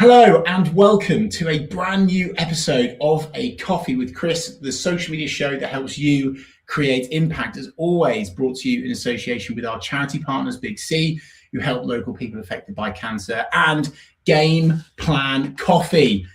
Hello and welcome to a brand new episode of A Coffee with Chris, the social media show that helps you create impact, as always brought to you in association with our charity partners, Big C, who help local people affected by cancer, and Game Plan Coffee,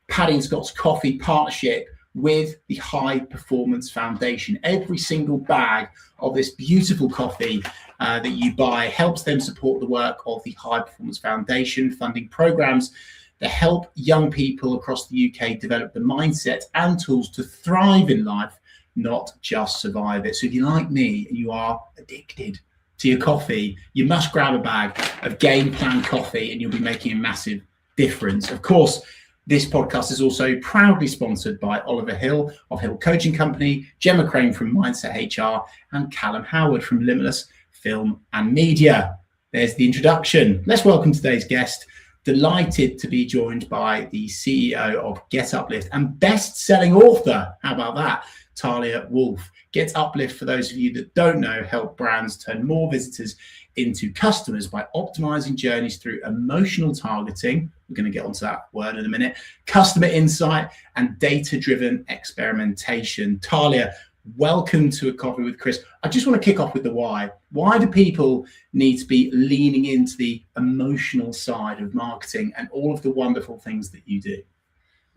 Paddy and Scott's coffee partnership with the High Performance Foundation. Every single bag of this beautiful coffee that you buy helps them support the work of the High Performance Foundation, funding programs that help young people across the UK develop the mindset and tools to thrive in life, not just survive it. So if you're like me and you are addicted to your coffee, you must grab a bag of Game Plan coffee and you'll be making a massive difference. Of course, this podcast is also proudly sponsored by Oliver Hill of Hill Coaching Company, Gemma Crane from Mindset HR, and Callum Howard from Limitless Film and Media. There's the introduction. Let's welcome today's guest. Delighted to be joined by the CEO of Getuplift and best-selling author, how about that, Talia Wolf. Getuplift, for those of you that don't know, help brands turn more visitors into customers by optimizing journeys through emotional targeting. We're going to get onto that word in a minute. Customer insight and data-driven experimentation. Talia, welcome to A Coffee with Chris. I just want to kick off with the why. Why do people need to be leaning into the emotional side of marketing and all of the wonderful things that you do?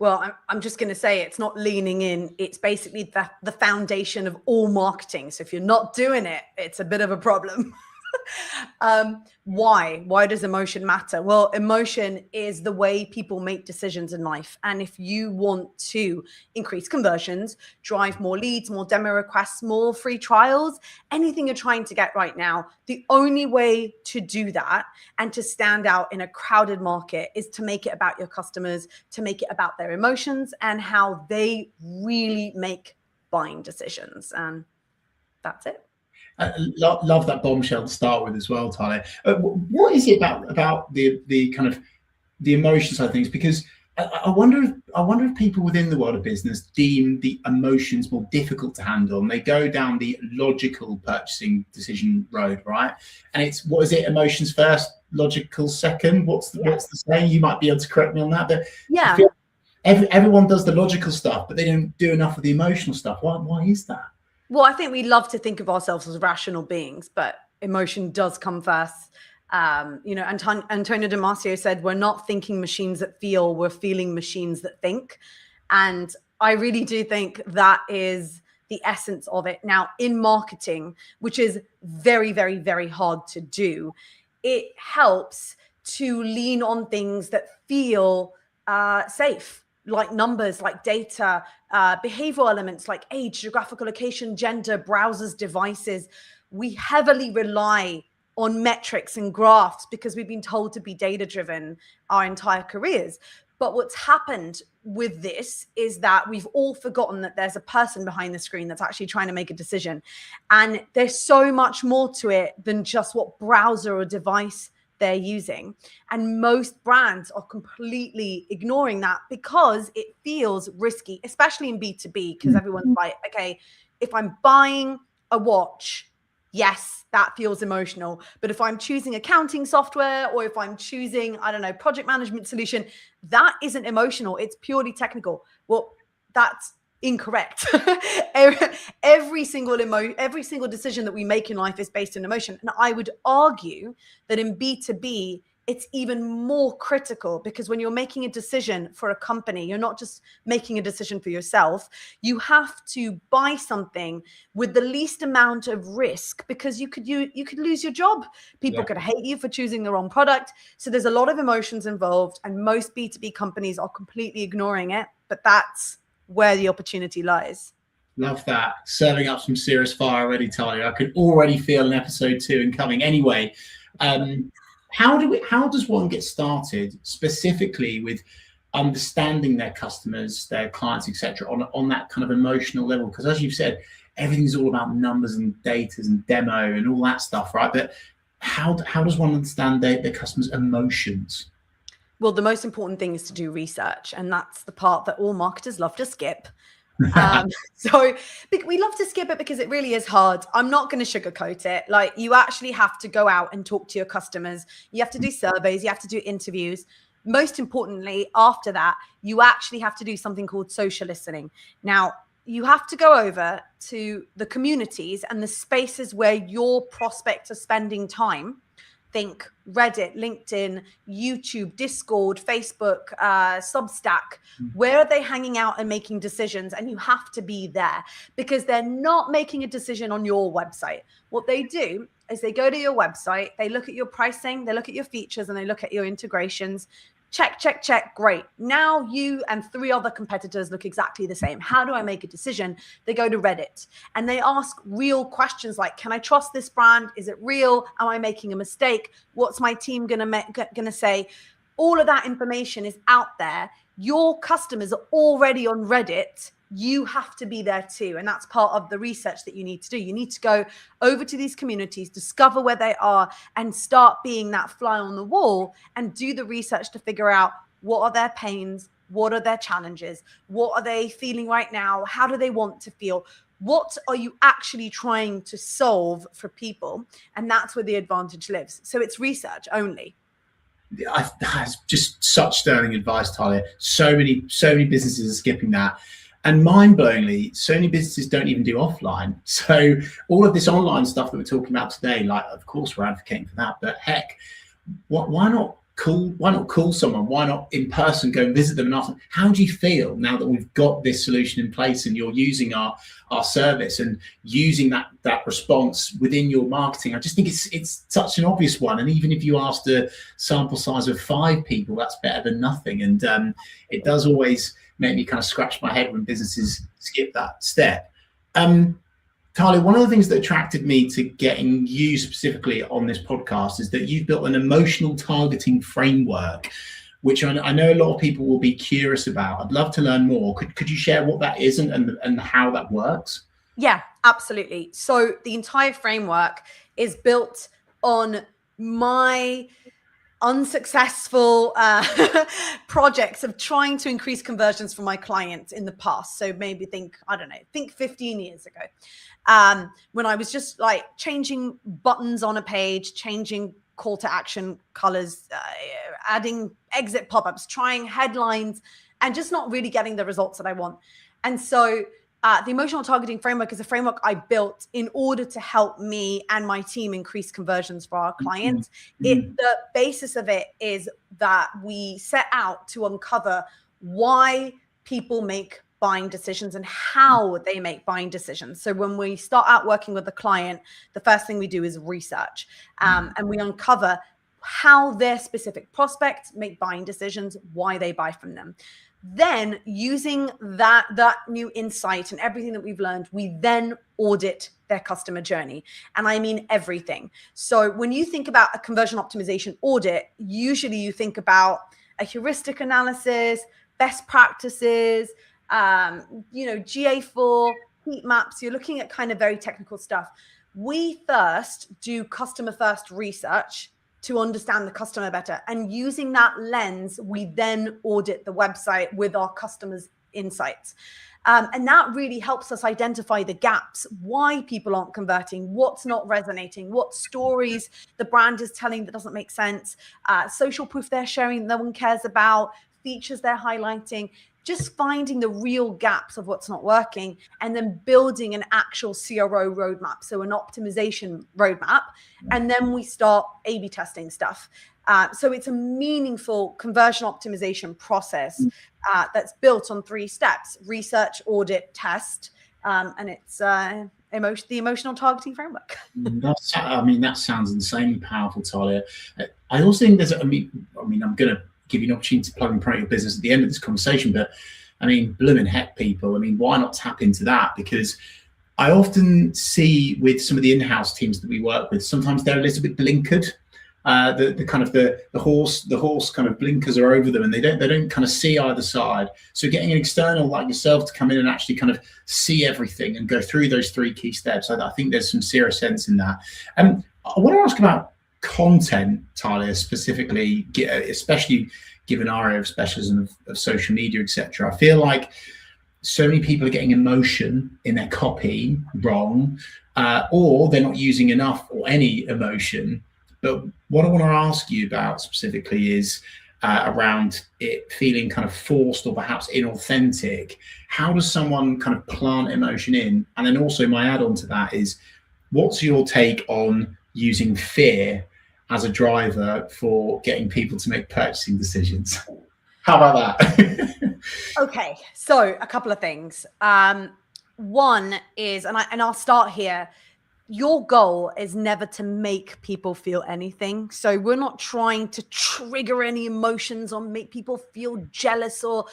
Well, I'm just going to say it's not leaning in. It's basically the foundation of all marketing. So if you're not doing it, it's a bit of a problem. Why does emotion matter? Well, emotion is the way people make decisions in life. And if you want to increase conversions, drive more leads, more demo requests, more free trials, anything you're trying to get right now, the only way to do that and to stand out in a crowded market is to make it about your customers, to make it about their emotions and how they really make buying decisions. And that's it. I love that bombshell to start with as well, Talia. What is it about the kind of the emotion side of things? Because I wonder if people within the world of business deem the emotions more difficult to handle, and they go down the logical purchasing decision road, right? And it's, what is it? Emotions first, logical second. What's the saying? You might be able to correct me on that, but yeah, I feel everyone does the logical stuff, but they don't do enough of the emotional stuff. Why is that? Well, I think we love to think of ourselves as rational beings, but emotion does come first. Antonio Damasio said, we're not thinking machines that feel, we're feeling machines that think. And I really do think that is the essence of it. Now, in marketing, which is very, very, very hard to do, it helps to lean on things that feel safe, like numbers, like data, behavioral elements like age, geographical location, gender, browsers, devices. We heavily rely on metrics and graphs because we've been told to be data-driven our entire careers. But what's happened with this is that we've all forgotten that there's a person behind the screen that's actually trying to make a decision. And there's so much more to it than just what browser or device they're using. And most brands are completely ignoring that because it feels risky, especially in B2B, because everyone's like, okay, if I'm buying a watch, yes, that feels emotional. But if I'm choosing accounting software or if I'm choosing, I don't know, project management solution, that isn't emotional. It's purely technical. Well, that's incorrect. every single decision that we make in life is based on emotion. And I would argue that in B2B, it's even more critical because when you're making a decision for a company, you're not just making a decision for yourself. You have to buy something with the least amount of risk because you could lose your job. People could hate you for choosing the wrong product. So there's a lot of emotions involved and most B2B companies are completely ignoring it, but that's where the opportunity lies. Love that. Serving up some serious fire already, Talia. I could already feel an episode 2 incoming. Anyway, how does one get started specifically with understanding their customers, their clients, etc., on that kind of emotional level? Because as you've said, everything's all about numbers and data and demo and all that stuff, right? But how does one understand their customers' emotions? Well, the most important thing is to do research, and that's the part that all marketers love to skip. So we love to skip it because it really is hard. I'm not going to sugarcoat it. Like, you actually have to go out and talk to your customers. You have to do surveys. You have to do interviews. most importantly, after that, you actually have to do something called social listening. Now, you have to go over to the communities and the spaces where your prospects are spending time. Think Reddit, LinkedIn, YouTube, Discord, Facebook, Substack. Where are they hanging out and making decisions? And you have to be there, because they're not making a decision on your website. What they do is they go to your website, they look at your pricing, they look at your features, and they look at your integrations. Check, check, check. Great. Now you and 3 other competitors look exactly the same. How do I make a decision? They go to Reddit and they ask real questions like, can I trust this brand? Is it real? Am I making a mistake? What's my team gonna say? All of that information is out there. Your customers are already on Reddit. You have to be there too. And that's part of the research that you need to do. You need to go over to these communities, discover where they are, and start being that fly on the wall and do the research to figure out what are their pains, what are their challenges, what are they feeling right now, how do they want to feel, what are you actually trying to solve for people? And that's where the advantage lives. So it's research only. That's just such sterling advice, Talia. So many businesses are skipping that. And mind-blowingly, so many businesses don't even do offline. So all of this online stuff that we're talking about today, like, of course, we're advocating for that. But heck, why not call someone? Why not in person go and visit them and ask them, how do you feel now that we've got this solution in place and you're using our service and using that response within your marketing? I just think it's such an obvious one. And even if you asked a sample size of 5 people, that's better than nothing. And it does always make me kind of scratch my head when businesses skip that step. Talia, one of the things that attracted me to getting you specifically on this podcast is that you've built an emotional targeting framework, which I know a lot of people will be curious about. I'd love to learn more. Could you share what that is and how that works? Yeah, absolutely. So the entire framework is built on my unsuccessful projects of trying to increase conversions for my clients in the past. So maybe think 15 years ago, when I was just like changing buttons on a page, changing call to action colors, adding exit pop-ups, trying headlines, and just not really getting the results that I want. And so the emotional targeting framework is a framework I built in order to help me and my team increase conversions for our clients. The basis of it is that we set out to uncover why people make buying decisions and how they make buying decisions. So when we start out working with a client, the first thing we do is research, and we uncover how their specific prospects make buying decisions, why they buy from them. Then using that new insight and everything that we've learned, we then audit their customer journey. And I mean everything. So when you think about a conversion optimization audit, usually you think about a heuristic analysis, best practices, GA4, heat maps. You're looking at kind of very technical stuff. We first do customer first research to understand the customer better. And using that lens, we then audit the website with our customers' insights. And that really helps us identify the gaps, why people aren't converting, what's not resonating, what stories the brand is telling that doesn't make sense, social proof they're sharing no one cares about, features they're highlighting, just finding the real gaps of what's not working, and then building an actual CRO roadmap, so an optimization roadmap. And then we start A/B testing stuff. So it's a meaningful conversion optimization process that's built on 3 steps: research, audit, test, and it's the emotional targeting framework. That sounds insanely powerful, Talia. I also think I'm going to give you an opportunity to plug and promote your business at the end of this conversation, but blooming heck, people, why not tap into that? Because I often see with some of the in-house teams that we work with, sometimes they're a little bit blinkered. The horse kind of blinkers are over them, and they don't kind of see either side. So getting an external like yourself to come in and actually kind of see everything and go through those 3 key steps, I think there's some serious sense in that. I want to ask about content, Talia, specifically, especially given our area of specialism of social media, etc. I feel like so many people are getting emotion in their copy wrong, or they're not using enough or any emotion. But what I want to ask you about specifically is around it feeling kind of forced or perhaps inauthentic. How does someone kind of plant emotion in? And then also my add-on to that is, what's your take on using fear as a driver for getting people to make purchasing decisions? How about that? Okay, so a couple of things. One is, and I'll start here. Your goal is never to make people feel anything. So we're not trying to trigger any emotions or make people feel jealous or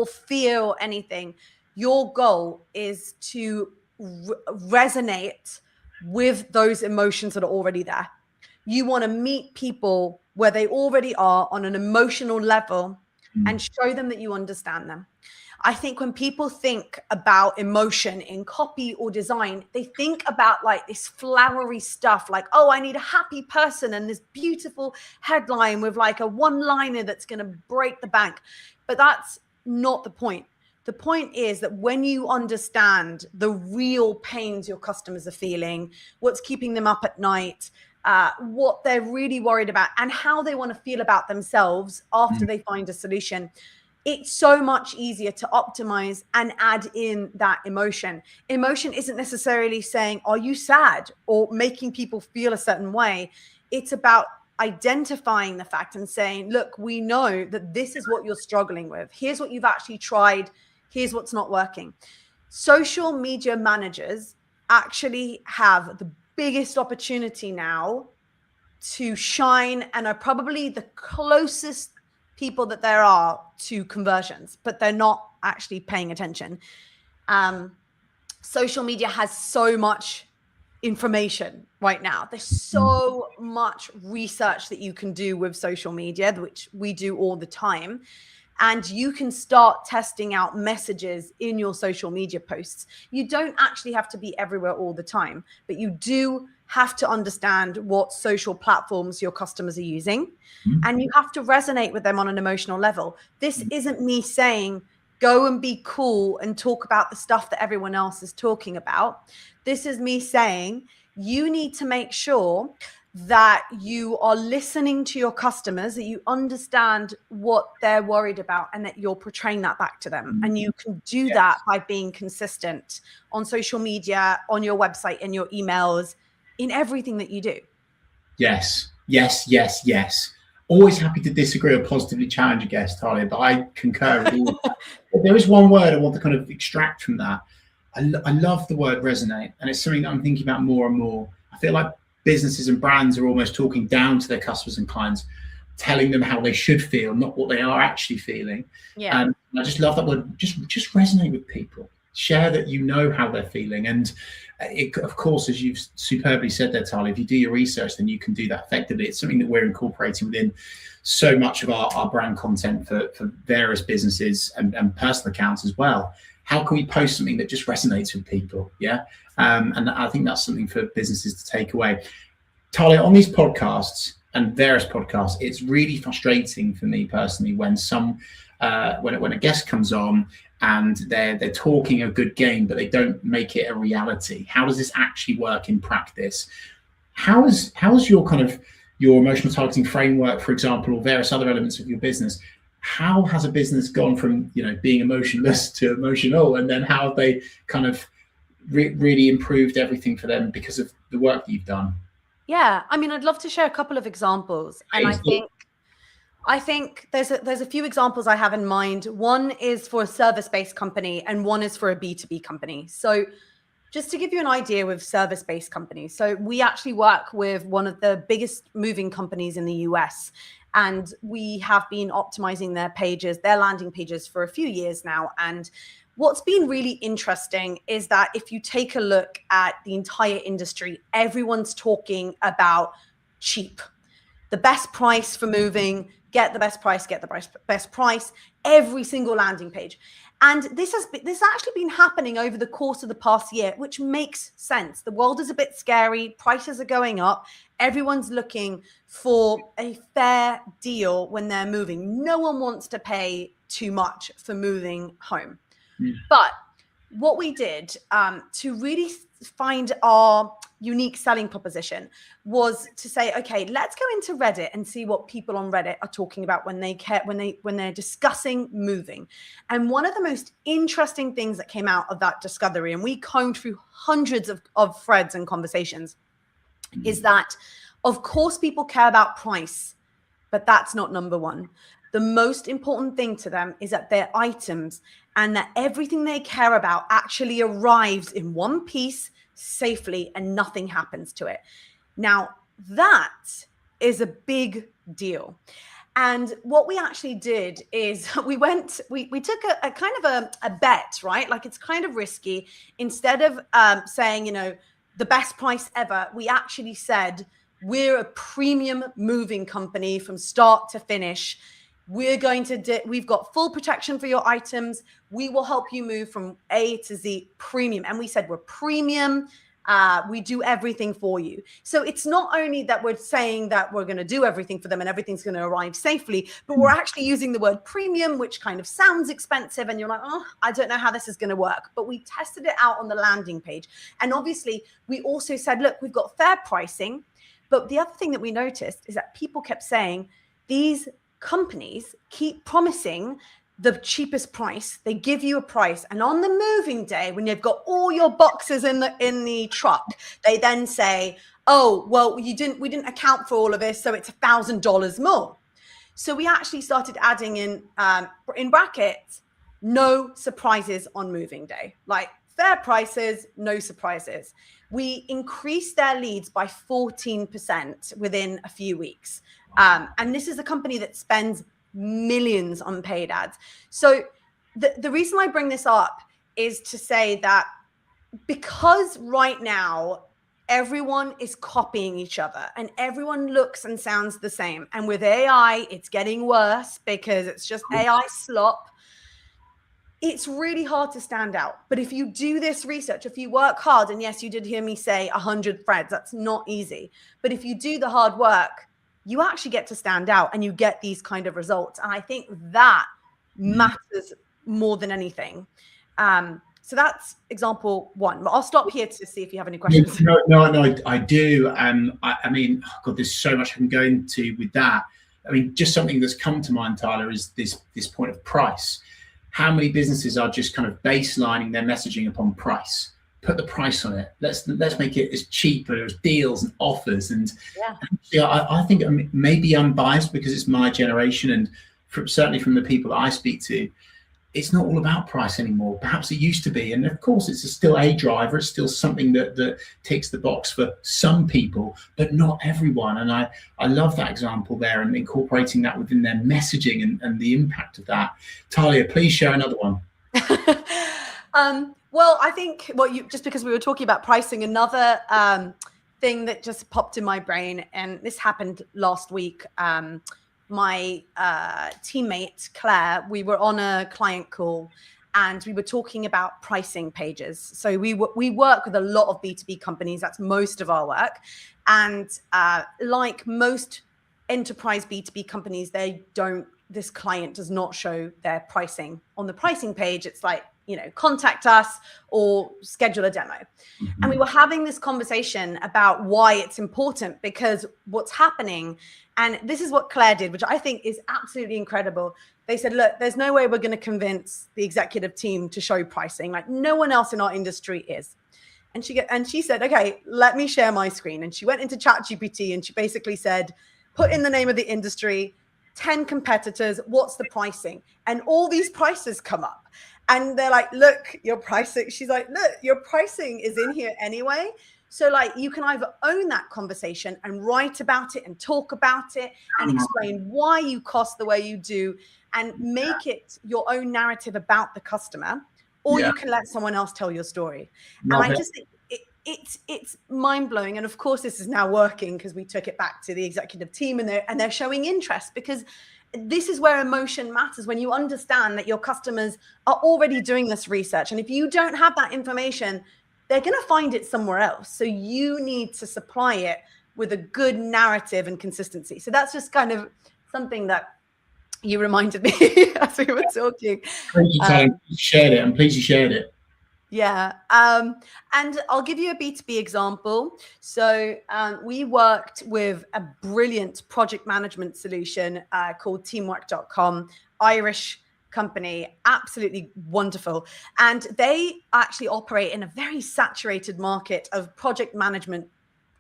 fear or anything. Your goal is to resonate with those emotions that are already there. You want to meet people where they already are on an emotional level and show them that you understand them. I think when people think about emotion in copy or design, they think about like this flowery stuff, like, oh, I need a happy person and this beautiful headline with like a one-liner that's going to break the bank. But that's not the point. The point is that when you understand the real pains your customers are feeling, what's keeping them up at night, what they're really worried about, and how they want to feel about themselves after they find a solution, it's so much easier to optimize and add in that emotion. Emotion isn't necessarily saying, are you sad, or making people feel a certain way. It's about identifying the fact and saying, look, we know that this is what you're struggling with. Here's what you've actually tried. Here's what's not working. Social media managers actually have the biggest opportunity now to shine and are probably the closest people that there are to conversions, but they're not actually paying attention. Social media has so much information right now. There's so much research that you can do with social media, which we do all the time. And you can start testing out messages in your social media posts. You don't actually have to be everywhere all the time, but you do have to understand what social platforms your customers are using, and you have to resonate with them on an emotional level. This isn't me saying, go and be cool and talk about the stuff that everyone else is talking about. This is me saying, you need to make sure that you are listening to your customers, that you understand what they're worried about, and that you're portraying that back to them. And you can do that by being consistent on social media, on your website, in your emails, in everything that you do. Yes, yes, yes, yes. Always happy to disagree or positively challenge a guest, Talia, but I concur with you. There is one word I want to kind of extract from that. I love the word resonate, and it's something that I'm thinking about more and more. I feel like businesses and brands are almost talking down to their customers and clients, telling them how they should feel, not what they are actually feeling. Yeah. And I just love that word. Just resonate with people. Share that you know how they're feeling. And it, of course, as you've superbly said there, Talia, if you do your research, then you can do that effectively. It's something that we're incorporating within so much of our brand content for various businesses and personal accounts as well. How can we post something that just resonates with people? Yeah. And I think that's something for businesses to take away. Talia, on these podcasts and various podcasts, it's really frustrating for me personally when when a guest comes on and they're talking a good game, but they don't make it a reality. How does this actually work in practice? How is your kind of your emotional targeting framework, for example, or various other elements of your business? How has a business gone from being emotionless to emotional, and then how have they kind of really improved everything for them because of the work that you've done? Yeah, I mean, I'd love to share a couple of examples, and I think there's a few examples I have in mind. One is for a service-based company, and one is for a B2B company. So just to give you an idea with service-based companies, so we actually work with one of the biggest moving companies in the US, and we have been optimizing their pages, their landing pages, for a few years now. And what's been really interesting is that if you take a look at the entire industry, everyone's talking about cheap, the best price for moving, get the best price, best price, every single landing page. And this has actually been happening over the course of the past year, which makes sense. The world is a bit scary. Prices are going up. Everyone's looking for a fair deal when they're moving. No one wants to pay too much for moving home. But what we did to really find our unique selling proposition was to say, okay, let's go into Reddit and see what people on Reddit are talking about when they're discussing moving. And one of the most interesting things that came out of that discovery, and we combed through hundreds of threads and conversations, is that of course people care about price, but that's not number one. The most important thing to them is that their items and that everything they care about actually arrives in one piece safely and nothing happens to it. Now, that is a big deal. And what we actually did is we took a kind of a bet, right? Like, it's kind of risky. Instead of saying, you know, the best price ever, we actually said, we're a premium moving company from start to finish. We've got full protection for your items. We will help you move from A to Z, premium. And we said, we're premium. We do everything for you. So it's not only that we're saying that we're going to do everything for them and everything's going to arrive safely, but we're actually using the word premium, which kind of sounds expensive. And you're like, oh, I don't know how this is going to work. But we tested it out on the landing page. And obviously, we also said, look, we've got fair pricing. But the other thing that we noticed is that people kept saying these companies keep promising the cheapest price. They give you a price, and on the moving day, when you've got all your boxes in the truck, they then say, oh, well, we didn't account for all of this, so it's $1,000 more. So we actually started adding in brackets, no surprises on moving day, like fair prices, no surprises. We increased their leads by 14% within a few weeks. And this is a company that spends millions on paid ads. So the reason I bring this up is to say that because right now everyone is copying each other and everyone looks and sounds the same. And with AI, it's getting worse because it's just AI slop. It's really hard to stand out. But if you do this research, if you work hard, and yes, you did hear me say 100 threads, that's not easy. But if you do the hard work, you actually get to stand out and you get these kind of results. And I think that matters more than anything. So that's example one. But I'll stop here to see if you have any questions. No, I do. I mean, oh God, there's so much I can go into with that. I mean, just something that's come to mind, Talia, is this point of price. How many businesses are just kind of baselining their messaging upon price? Put the price on it. Let's make it as cheap as deals and offers. And yeah, I think maybe I'm biased because it's my generation, and certainly from the people that I speak to, it's not all about price anymore. Perhaps it used to be, and of course it's still a driver. It's still something that ticks the box for some people, but not everyone. And I love that example there, and incorporating that within their messaging and the impact of that. Talia, please share another one. Well, I think just because we were talking about pricing, another thing that just popped in my brain, and this happened last week. My teammate, Claire, we were on a client call and we were talking about pricing pages. So we work with a lot of B2B companies. That's most of our work. And like most enterprise B2B companies, this client does not show their pricing on the pricing page. It's like, you know, contact us or schedule a demo. Mm-hmm. And we were having this conversation about why it's important, because what's happening, and this is what Claire did, which I think is absolutely incredible. They said, look, there's no way we're going to convince the executive team to show pricing. Like, no one else in our industry is. And she said, okay, let me share my screen. And she went into ChatGPT and she basically said, put in the name of the industry, 10 competitors, what's the pricing? And all these prices come up. And they're like, look, your pricing. She's like, look, your pricing is in here anyway. So like, you can either own that conversation and write about it and talk about it and explain why you cost the way you do and make it your own narrative about the customer, or you can let someone else tell your story. And I just think it's mind blowing. And of course, this is now working because we took it back to the executive team and they're showing interest, because this is where emotion matters, when you understand that your customers are already doing this research. And if you don't have that information, they're going to find it somewhere else. So you need to supply it with a good narrative and consistency. So that's just kind of something that you reminded me as we were talking. Thank you, Talia. You shared it. I'm pleased you shared it. Yeah. And I'll give you a B2B example. So we worked with a brilliant project management solution called teamwork.com, Irish company, absolutely wonderful. And they actually operate in a very saturated market of project management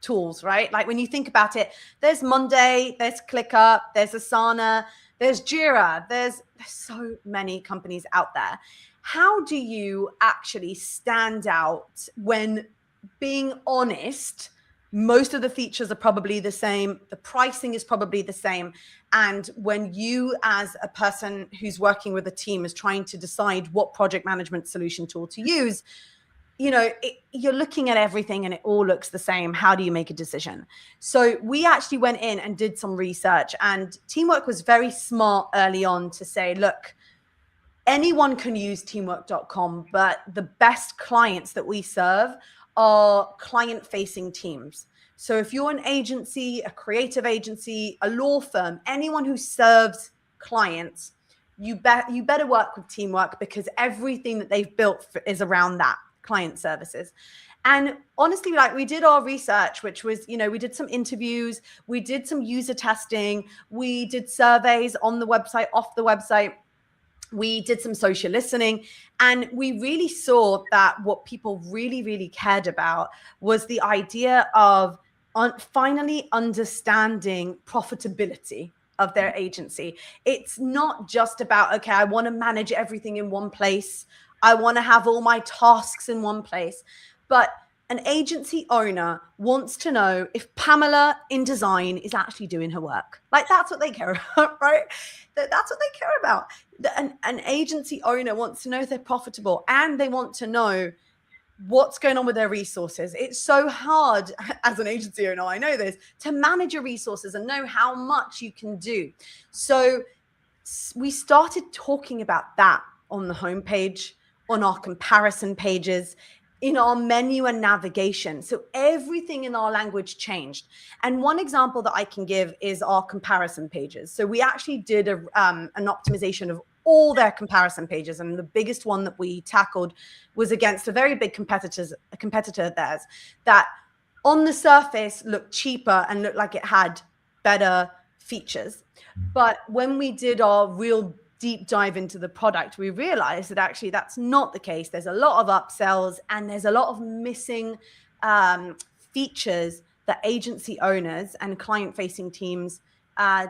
tools, right? Like when you think about it, there's Monday, there's ClickUp, there's Asana, there's Jira, there's so many companies out there. How do you actually stand out when, being honest, most of the features are probably the same, the pricing is probably the same, and when you as a person who's working with a team is trying to decide what project management solution tool to use, you know, you're looking at everything and it all looks the same. How do you make a decision? So we actually went in and did some research, and Teamwork was very smart early on to say, look, anyone can use teamwork.com, but the best clients that we serve are client-facing teams. So if you're an agency, a creative agency, a law firm, anyone who serves clients, you better work with Teamwork, because everything that they've built is around that, client services. And honestly, like, we did our research, which was, you know, we did some interviews, we did some user testing, we did surveys on the website, off the website. We did some social listening, and we really saw that what people really, really cared about was the idea of finally understanding profitability of their agency. It's not just about, okay, I want to manage everything in one place, I want to have all my tasks in one place. But an agency owner wants to know if Pamela in design is actually doing her work. Like, that's what they care about, right? That's what they care about. An agency owner wants to know if they're profitable, and they want to know what's going on with their resources. It's so hard as an agency owner, I know this, to manage your resources and know how much you can do. So we started talking about that on the homepage, on our comparison pages, in our menu and navigation. So everything in our language changed. And one example that I can give is our comparison pages. So we actually did an optimization of all their comparison pages. And the biggest one that we tackled was against a very big competitor of theirs that on the surface looked cheaper and looked like it had better features. But when we did our real deep dive into the product, we realized that actually that's not the case. There's a lot of upsells, and there's a lot of missing features that agency owners and client-facing teams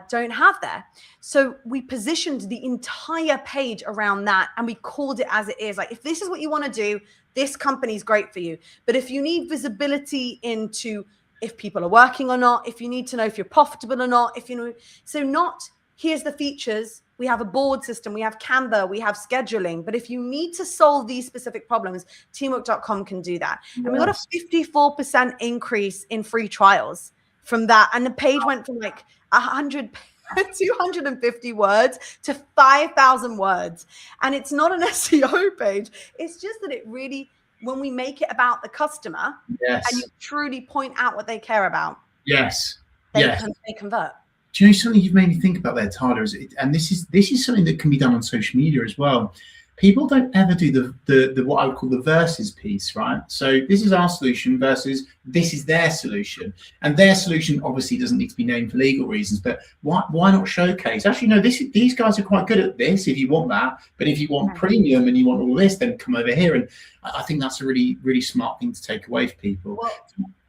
don't have there. So we positioned the entire page around that, and we called it as it is. Like, if this is what you want to do, this company's great for you. But if you need visibility into if people are working or not, if you need to know if you're profitable or not, if you know, so not here's the features. We have a board system, we have Canva, we have scheduling. But if you need to solve these specific problems, teamwork.com can do that. Yes. And we got a 54% increase in free trials from that. And the page went from like 250 words to 5,000 words. And it's not an SEO page. It's just that it really, when we make it about the customer, yes, and you truly point out what they care about, yes, they convert. Do you know something you've made me think about there, Talia? And this is something that can be done on social media as well. People don't ever do the what I would call the versus piece, right? So this is our solution versus this is their solution, and their solution obviously doesn't need to be named for legal reasons. But why not showcase? Actually, no, these guys are quite good at this. If you want that, but if you want premium and you want all this, then come over here. And I think that's a really, really smart thing to take away for people. Well,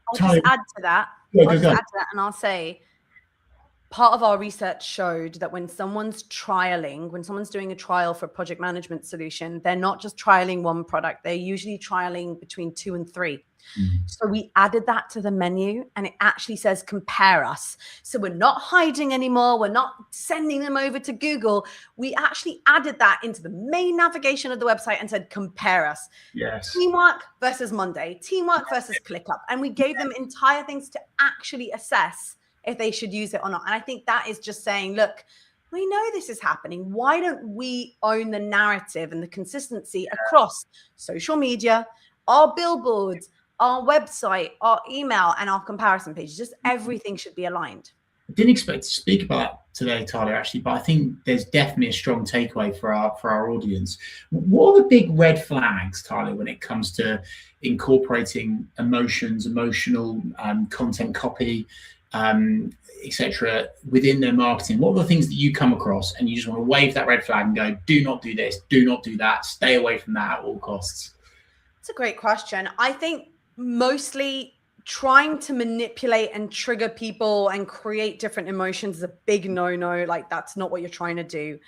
I'll just add to that. And I'll say, part of our research showed that when someone's doing a trial for a project management solution, they're not just trialing one product, they're usually trialing between 2 and 3. Mm-hmm. So we added that to the menu, and it actually says compare us. So we're not hiding anymore. We're not sending them over to Google. We actually added that into the main navigation of the website and said, compare us. Yes. Teamwork versus Monday, Teamwork versus ClickUp. And we gave them entire things to actually assess if they should use it or not. And I think that is just saying, look, we know this is happening. Why don't we own the narrative and the consistency across social media, our billboards, our website, our email, and our comparison pages? Just everything should be aligned. didn't expect to speak about that today, Talia, actually, but I think there's definitely a strong takeaway for our audience. What are the big red flags, Talia, when it comes to incorporating emotions, emotional content copy, etc., within their marketing? What are the things that you come across and you just want to wave that red flag and go, do not do this, do not do that, stay away from that at all costs? It's a great question. I think mostly trying to manipulate and trigger people and create different emotions is a big no-no. Like, that's not what you're trying to do.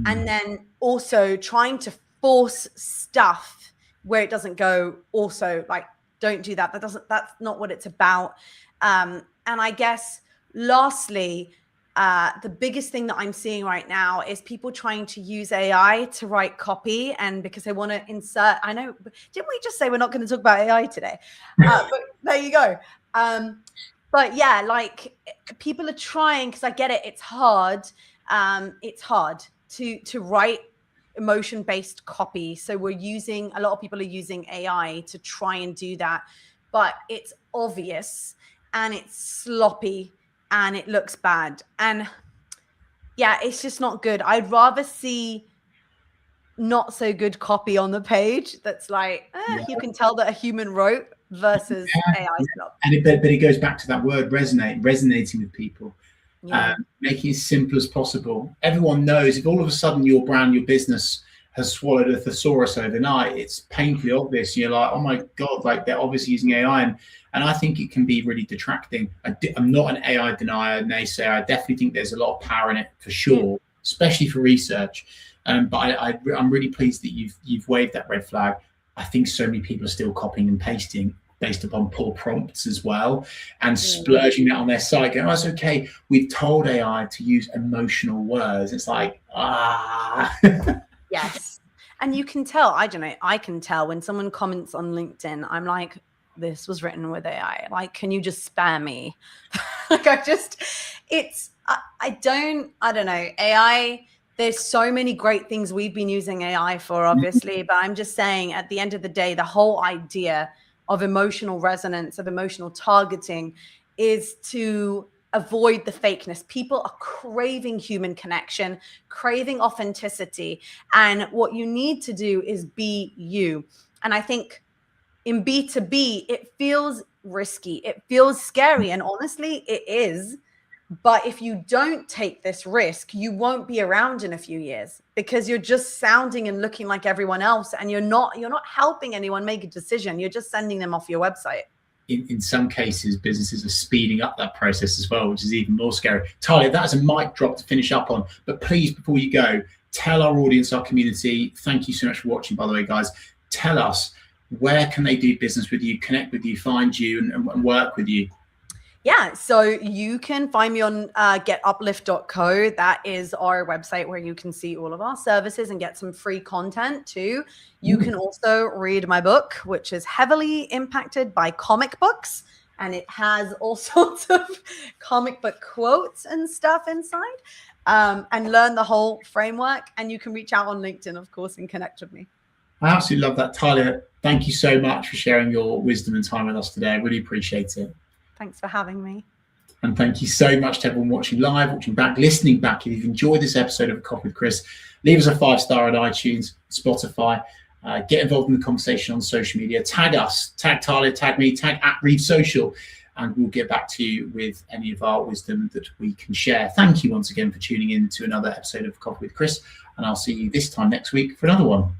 And then also trying to force stuff where it doesn't go, also, like, don't do that. That's not what it's about. And I guess lastly, the biggest thing that I'm seeing right now is people trying to use AI to write copy, and because they want to insert, I know, didn't we just say we're not going to talk about AI today? But there you go. But yeah, like, people are trying, because I get it, it's hard. It's hard to write emotion-based copy. So a lot of people are using AI to try and do that, but it's obvious and it's sloppy and it looks bad. And yeah, it's just not good. I'd rather see not so good copy on the page that's like, you can tell that a human wrote versus AI stuff. And but it goes back to that word, resonating with people. Making it as simple as possible. Everyone knows if all of a sudden your brand, your business has swallowed a thesaurus overnight, it's painfully obvious. You're like, oh my God, like, they're obviously using AI. And I think it can be really detracting. I'm not an AI denier, naysayer. I definitely think there's a lot of power in it for sure, especially for research. But I'm really pleased that you've waved that red flag. I think so many people are still copying and pasting based upon poor prompts as well, and splurging that on their site, going, oh, it's okay, we've told AI to use emotional words. It's like, Yes. And you can tell, I don't know, I can tell when someone comments on LinkedIn, I'm like, this was written with AI. Like, can you just spare me? Like, I don't know, AI, there's so many great things we've been using AI for, obviously, but I'm just saying, at the end of the day, the whole idea of emotional resonance, of emotional targeting, is to avoid the fakeness. People are craving human connection, craving authenticity. And what you need to do is be you. And I think in B2B, it feels risky. It feels scary. And honestly, it is. But if you don't take this risk, you won't be around in a few years, because you're just sounding and looking like everyone else, and you're not helping anyone make a decision. You're just sending them off your website. In some cases, businesses are speeding up that process as well, which is even more scary. Talia, that is a mic drop to finish up on. But please, before you go, tell our audience, our community, thank you so much for watching, by the way, guys. Tell us, where can they do business with you, connect with you, find you, and work with you? Yeah, so you can find me on 𝗖𝗵𝗿𝗀𝗲.co. That is our website where you can see all of our services and get some free content too. You can also read my book, which is heavily impacted by comic books, and it has all sorts of comic book quotes and stuff inside, and learn the whole framework. And you can reach out on LinkedIn, of course, and connect with me. I absolutely love that. Talia, thank you so much for sharing your wisdom and time with us today. I really appreciate it. Thanks for having me. And thank you so much to everyone watching live, watching back, listening back. If you've enjoyed this episode of A Coffee with Chris, leave us a 5-star on iTunes, Spotify. Get involved in the conversation on social media. Tag us, tag Talia, tag me, tag @ReadSocial, and we'll get back to you with any of our wisdom that we can share. Thank you once again for tuning in to another episode of Coffee with Chris, and I'll see you this time next week for another one.